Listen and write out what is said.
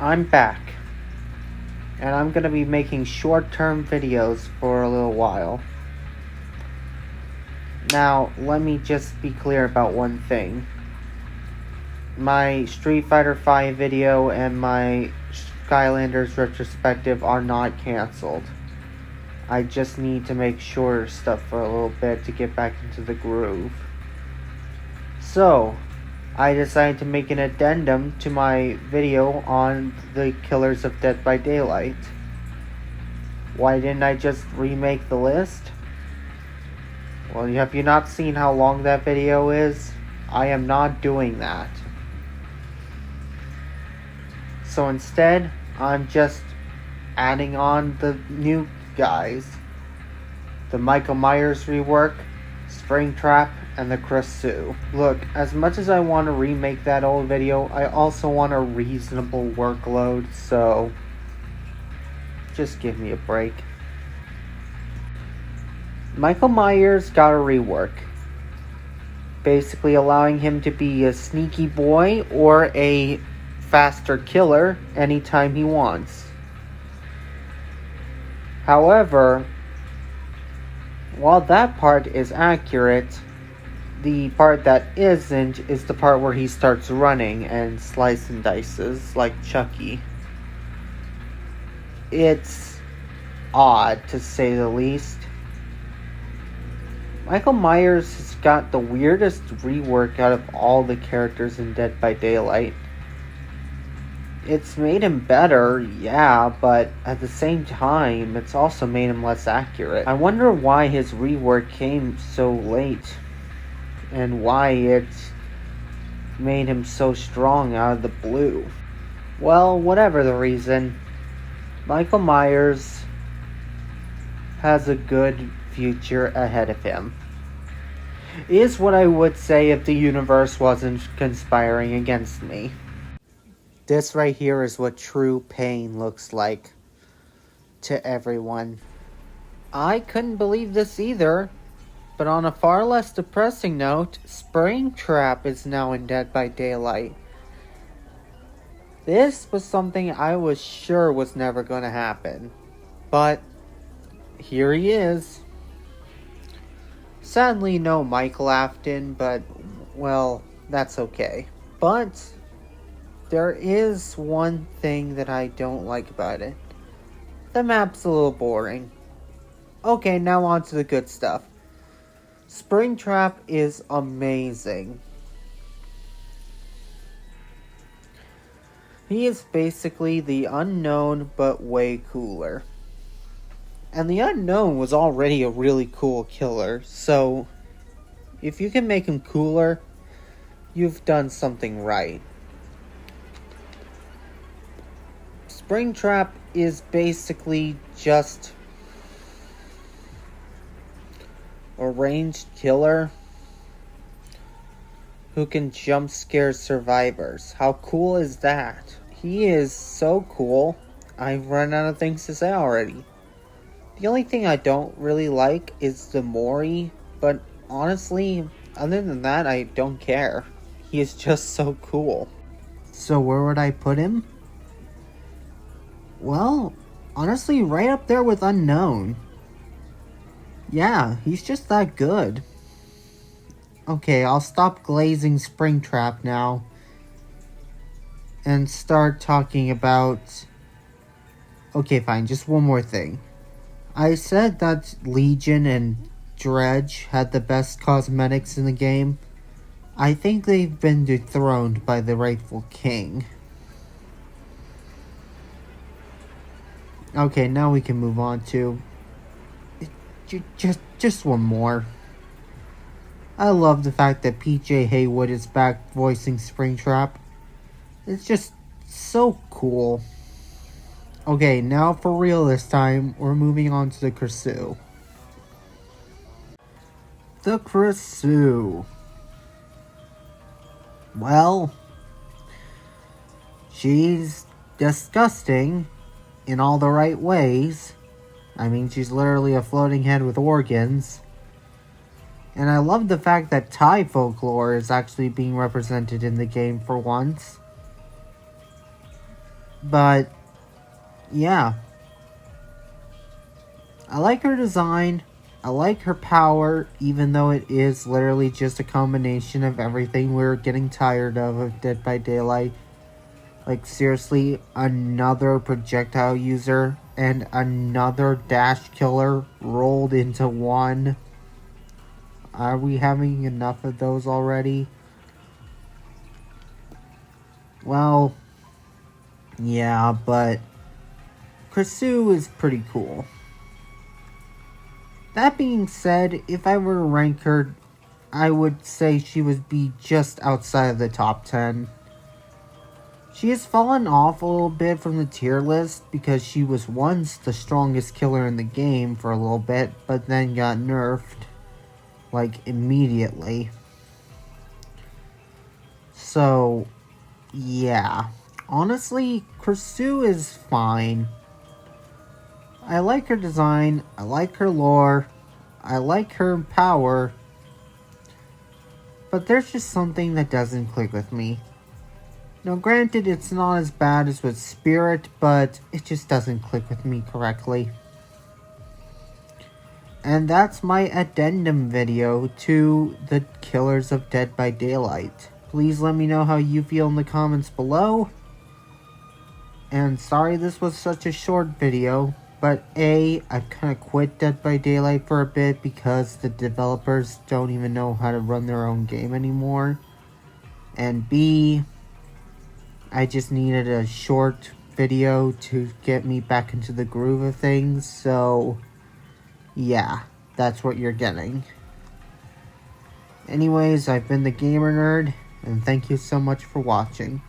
I'm back, and I'm gonna be making short-term videos for a little while. Now, let me just be clear about one thing. My Street Fighter V video and my Skylanders retrospective are not cancelled. I just need to make shorter stuff for a little bit to get back into the groove. So, I decided to make an addendum to my video on the Killers of Dead by Daylight. Why didn't I just remake the list? Well, have you not seen how long that video is? I am not doing that. So instead, I'm just adding on the new guys. The Michael Myers rework, Springtrap, and the Creusot. Look, as much as I want to remake that old video, I also want a reasonable workload, so just give me a break. Michael Myers got a rework, basically allowing him to be a sneaky boy or a faster killer anytime he wants. However, while that part is accurate, the part that isn't is the part where he starts running and slice and dices like Chucky. It's odd, to say the least. Michael Myers has got the weirdest rework out of all the characters in Dead by Daylight. It's made him better, yeah, but at the same time, it's also made him less accurate. I wonder why his rework came so late, and why it made him so strong out of the blue. Well, whatever the reason, Michael Myers has a good future ahead of him. Is what I would say if the universe wasn't conspiring against me. This right here is what true pain looks like to everyone. I couldn't believe this either, but on a far less depressing note, Springtrap is now in Dead by Daylight. This was something I was sure was never going to happen, but here he is. Sadly, no Michael Afton, but, well, that's okay. But there is one thing that I don't like about it. The map's a little boring. Okay, now on to the good stuff. Springtrap is amazing. He is basically the Unknown, but way cooler. And the Unknown was already a really cool killer, so if you can make him cooler, you've done something right. Springtrap is basically just a ranged killer who can jump scare survivors. How cool is that? He is so cool, I've run out of things to say already. The only thing I don't really like is the Mori, but honestly, other than that, I don't care. He is just so cool. So where would I put him? Well, honestly, right up there with Unknown. Yeah, he's just that good. Okay, I'll stop glazing Springtrap now and start talking about... Okay, fine, just one more thing. I said that Legion and Dredge had the best cosmetics in the game. I think they've been dethroned by the rightful king. Okay, now we can move on to... Just one more. I love the fact that PJ Haywood is back voicing Springtrap. It's just so cool. Okay, now for real this time, we're moving on to the Creusot. The Creusot. Well, she's disgusting in all the right ways. I mean, she's literally a floating head with organs. And I love the fact that Thai folklore is actually being represented in the game for once. But, yeah. I like her design. I like her power, even though it is literally just a combination of everything we're getting tired of Dead by Daylight. Like, seriously, another projectile user and another dash killer rolled into one. Are we having enough of those already? Well, yeah, but Krisu is pretty cool. That being said, if I were to rank her, I would say she would be just outside of the top 10. She has fallen off a little bit from the tier list because she was once the strongest killer in the game for a little bit, but then got nerfed, like, immediately. So, yeah. Honestly, Krisu is fine. I like her design, I like her lore, I like her power, but there's just something that doesn't click with me. Now, granted, it's not as bad as with Spirit, but it just doesn't click with me correctly. And that's my addendum video to the Killers of Dead by Daylight. Please let me know how you feel in the comments below. And sorry this was such a short video, but A, I kind of quit Dead by Daylight for a bit because the developers don't even know how to run their own game anymore. And B, I just needed a short video to get me back into the groove of things, so yeah, that's what you're getting. Anyways, I've been the Gamer Nerd, and thank you so much for watching.